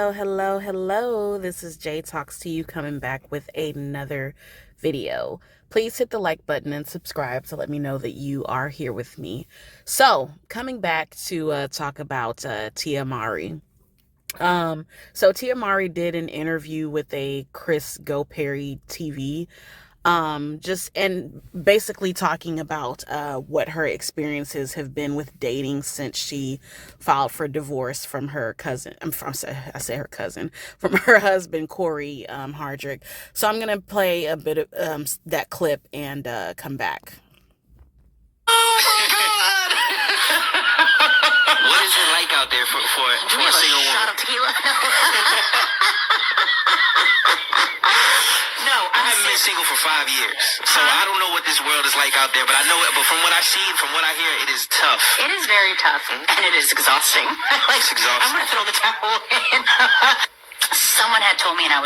Hello. This is Jay Talks to You coming back with another video. Please hit the like button and subscribe to let me know that you are here with me. So, coming back to talk about Tia Mowry. So Tia Mowry did an interview with a Chris GoPerry TV, just and basically talking about what her experiences have been with dating since she filed for divorce from her cousin. I say her cousin, from her husband Corey Hardrick. So I'm gonna play a bit of that clip and come back. What is it like out there for a single woman? Shot of tequila. No, I haven't been single for 5 years, so I don't know what this world is like out there. But I know it. But from what I see and from what I hear, it is tough. it is very tough, and it is exhausting. It's exhausting. I'm gonna throw the towel in. Someone had told me, and I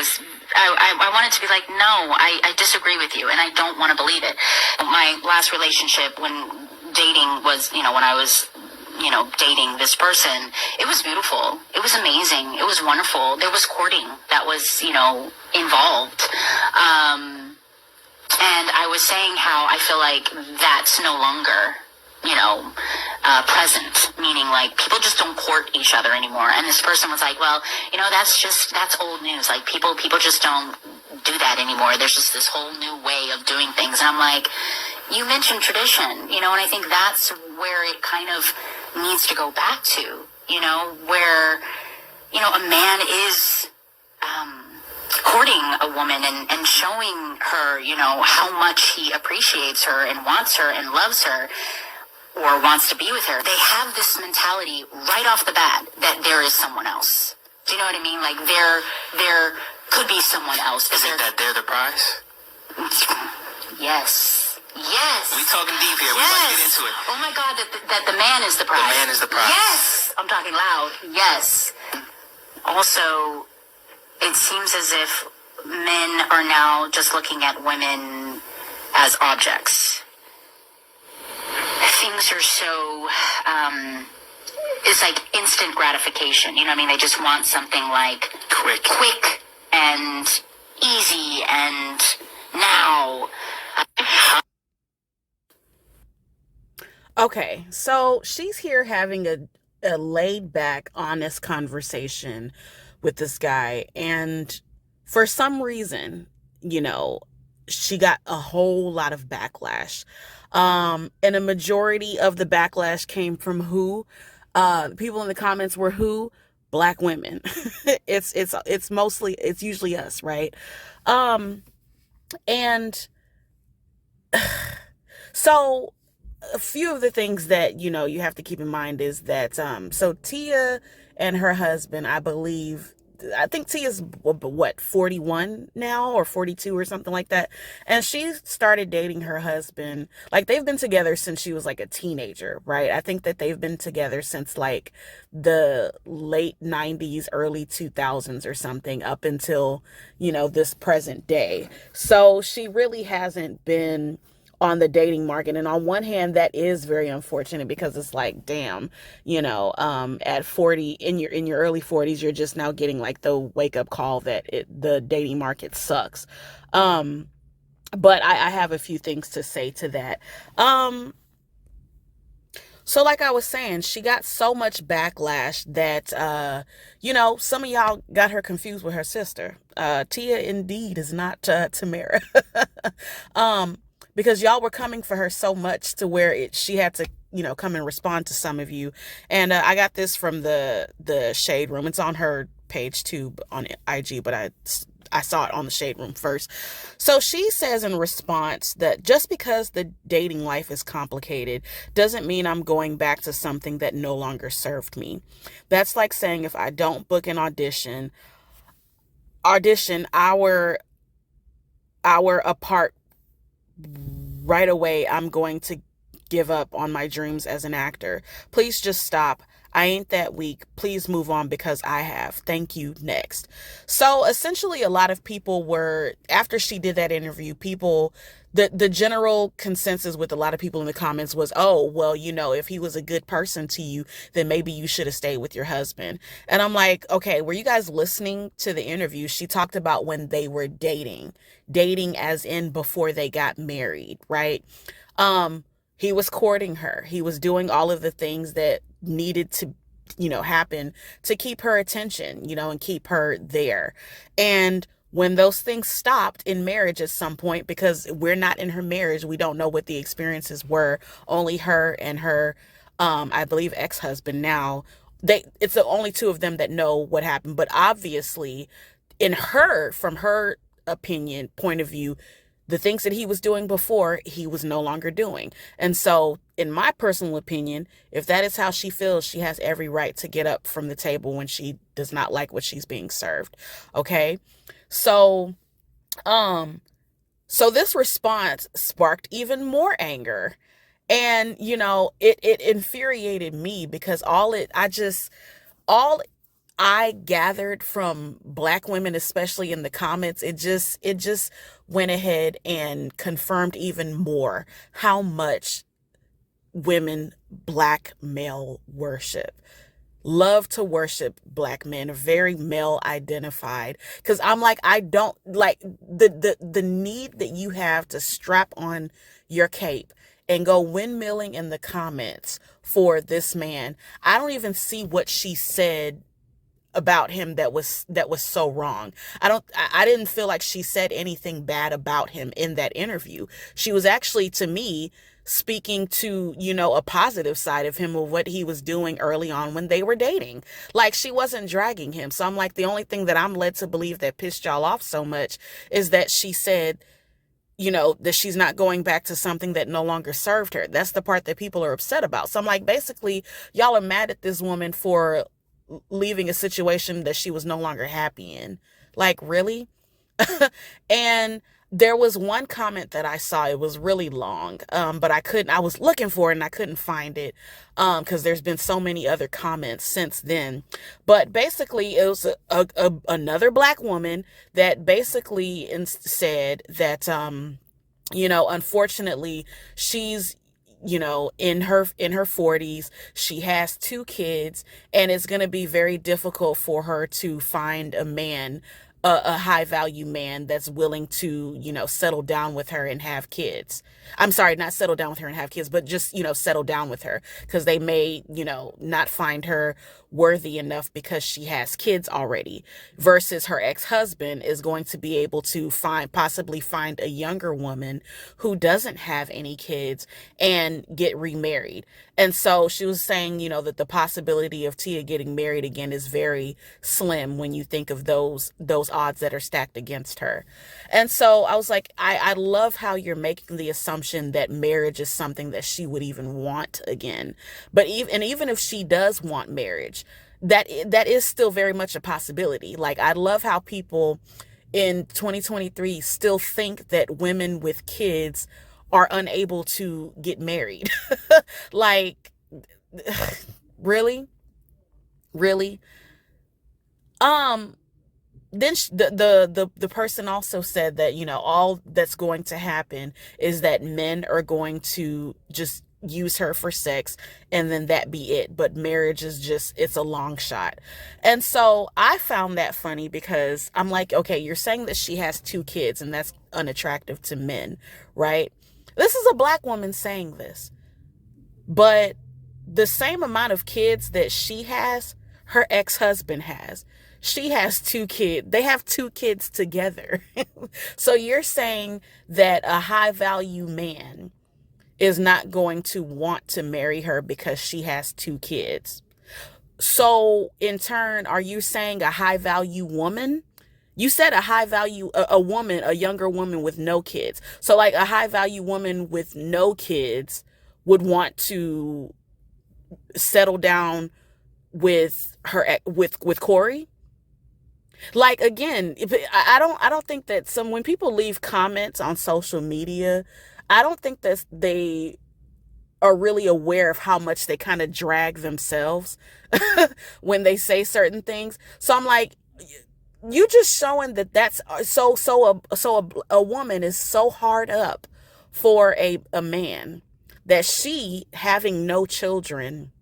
wanted to be like, no, I disagree with you, and I don't want to believe it. My last relationship, when dating was, when I was, dating this person, it was beautiful. It was amazing. It was wonderful. There was courting that was, involved. And I was saying how I feel like that's no longer, present, meaning like people just don't court each other anymore. And this person was like, well, that's old news. Like people just don't do that anymore. There's just this whole new way of doing things. And I'm like, you mentioned tradition, and I think that's where it kind of needs to go back to, where, a man is, courting a woman and showing her, how much he appreciates her and wants her and loves her or wants to be with her. They have this mentality right off the bat that there is someone else. Do you know what I mean? Like there could be someone else. Is it that they're the prize? Yes. We talking deep here. Yes. We about to get into it. Oh my God, that the man is the prize. The man is the prize. Yes. I'm talking loud. Yes. Also, it seems as if men are now just looking at women as objects. Things are so, it's like instant gratification. You know what I mean? They just want something like quick and easy and now. Okay, so she's here having a laid back, honest conversation with this guy, and for some reason, she got a whole lot of backlash. And a majority of the backlash came from who? People in the comments were who? Black women. It's usually us, right? And so a few of the things that, you have to keep in mind is that, so Tia and her husband, I think Tia's, 41 now or 42 or something like that. And she started dating her husband. Like they've been together since she was like a teenager, right? I think that they've been together since like the late 90s, early 2000s or something up until, this present day. So she really hasn't been on the dating market. And on one hand, that is very unfortunate because it's like, damn, at 40, in your early 40s, you're just now getting like the wake up call that the dating market sucks. But I have a few things to say to that. So like I was saying, she got so much backlash that, some of y'all got her confused with her sister. Tia indeed is not Tamara. Because y'all were coming for her so much to where she had to, come and respond to some of you. And I got this from the Shade Room. It's on her page too on IG, but I saw it on the Shade Room first. So she says in response that just because the dating life is complicated doesn't mean I'm going back to something that no longer served me. That's like saying if I don't book an audition hour apart right away, I'm going to give up on my dreams as an actor. Please just stop. I ain't that weak. Please move on because I have. Thank you. Next. So essentially, a lot of people were, after she did that interview, the general consensus with a lot of people in the comments was, oh, well, if he was a good person to you, then maybe you should have stayed with your husband. And I'm like, okay, were you guys listening to the interview? She talked about when they were dating as in before they got married, right? He was courting her. He was doing all of the things that needed to, happen to keep her attention, and keep her there. And when those things stopped in marriage at some point, because we're not in her marriage, we don't know what the experiences were. Only her and her, I believe, ex-husband now. It's the only two of them that know what happened. But obviously, from her opinion, point of view, the things that he was doing before, he was no longer doing. And so, in my personal opinion, if that is how she feels, she has every right to get up from the table when she does not like what she's being served. Okay? So, so this response sparked even more anger. And, it infuriated me because all I gathered from Black women, especially in the comments, it just went ahead and confirmed even more how much women Black male worship. Love to worship Black men, very male identified. Cause I'm like, I don't like the need that you have to strap on your cape and go windmilling in the comments for this man. I don't even see what she said about him that was so wrong. I didn't feel like she said anything bad about him in that interview. She was actually, to me, speaking to, a positive side of him, of what he was doing early on when they were dating. Like, she wasn't dragging him. So I'm like, the only thing that I'm led to believe that pissed y'all off so much is that she said, that she's not going back to something that no longer served her. That's the part that people are upset about. So I'm like, basically, y'all are mad at this woman for leaving a situation that she was no longer happy in. Like, really? And there was one comment that I saw. It was really long, but I was looking for it and I couldn't find it, because there's been so many other comments since then. But basically, it was another Black woman that basically said that, unfortunately, she's, in her 40s, she has 2 kids, and it's going to be very difficult for her to find a man, a high value man that's willing to, settle down with her and have kids. I'm sorry, not settle down with her and have kids, but just, settle down with her, because they may, not find her worthy enough because she has kids already, versus her ex-husband is going to be able to possibly find a younger woman who doesn't have any kids and get remarried. And so she was saying, that the possibility of Tia getting married again is very slim when you think of those odds that are stacked against her. And so I was like, I love how you're making the assumption that marriage is something that she would even want again. But even if she does want marriage, that is still very much a possibility. Like, I love how people in 2023 still think that women with kids are unable to get married. Like, really? Really? Then the person also said that, all that's going to happen is that men are going to just use her for sex, and then that be it. But marriage is it's a long shot. And so I found that funny, because I'm like, okay, you're saying that she has 2 kids and that's unattractive to men, right? This is a Black woman saying this. But the same amount of kids that she has, her ex-husband has. She has 2 kids. They have 2 kids together. So you're saying that a high value man is not going to want to marry her because she has 2 kids. So in turn, are you saying a high value woman? You said a high value, a woman, a younger woman with no kids. So like a high value woman with no kids would want to settle down with with Corey. Like, again, I don't think that when people leave comments on social media, I don't think that they are really aware of how much they kind of drag themselves when they say certain things. So I'm like, you just showing that that's a woman is so hard up for a man that she, having no children,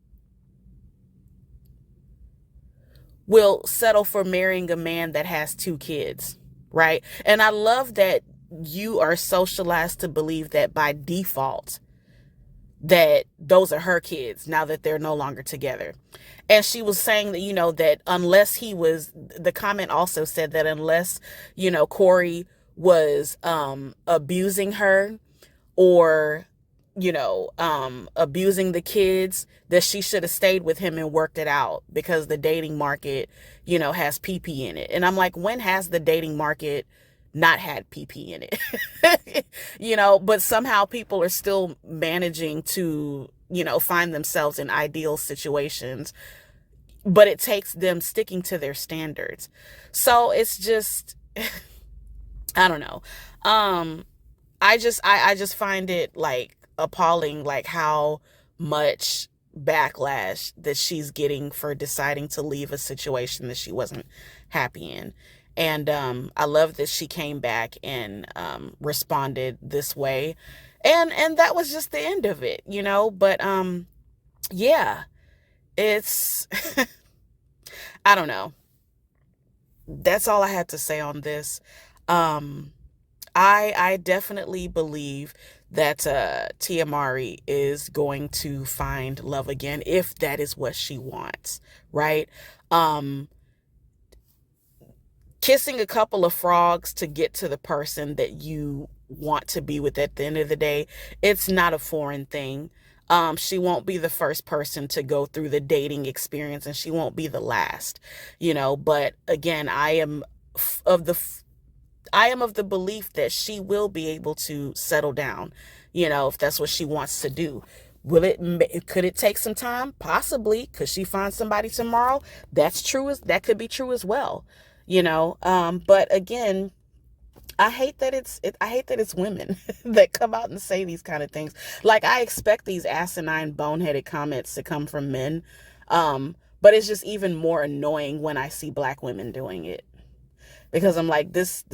will settle for marrying a man that has 2 kids, right? And I love that you are socialized to believe that by default that those are her kids now that they're no longer together. And she was saying that, that unless the comment also said that unless, Corey was abusing her or, abusing the kids, that she should have stayed with him and worked it out because the dating market, has PP in it. And I'm like, when has the dating market not had PP in it? But somehow people are still managing to, find themselves in ideal situations, but it takes them sticking to their standards. So it's just, I don't know. I just find it like appalling, like how much backlash that she's getting for deciding to leave a situation that she wasn't happy in. And I love that she came back and responded this way. And that was just the end of it, But yeah, it's I don't know. That's all I had to say on this. I definitely believe that Tia Mowry is going to find love again if that is what she wants, right? Kissing a couple of frogs to get to the person that you want to be with at the end of the day, it's not a foreign thing. She won't be the first person to go through the dating experience, and she won't be the last, but again, I am of the belief that she will be able to settle down, if that's what she wants to do. Could it take some time? Possibly. Could she find somebody tomorrow? That could be true as well, but again, I hate that it's women that come out and say these kind of things. Like, I expect these asinine, boneheaded comments to come from men. But it's just even more annoying when I see Black women doing it, because I'm like, this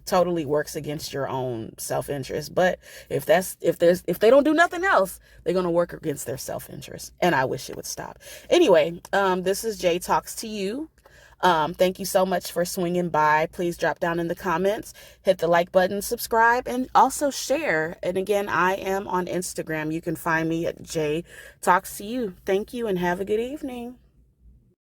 totally works against your own self-interest. But if they don't do nothing else, they're going to work against their self-interest. And I wish it would stop. Anyway, this is Jay Talks to You. Thank you so much for swinging by. Please drop down in the comments, hit the like button, subscribe, and also share. And again, I am on Instagram. You can find me at Jay Talks to You. Thank you and have a good evening.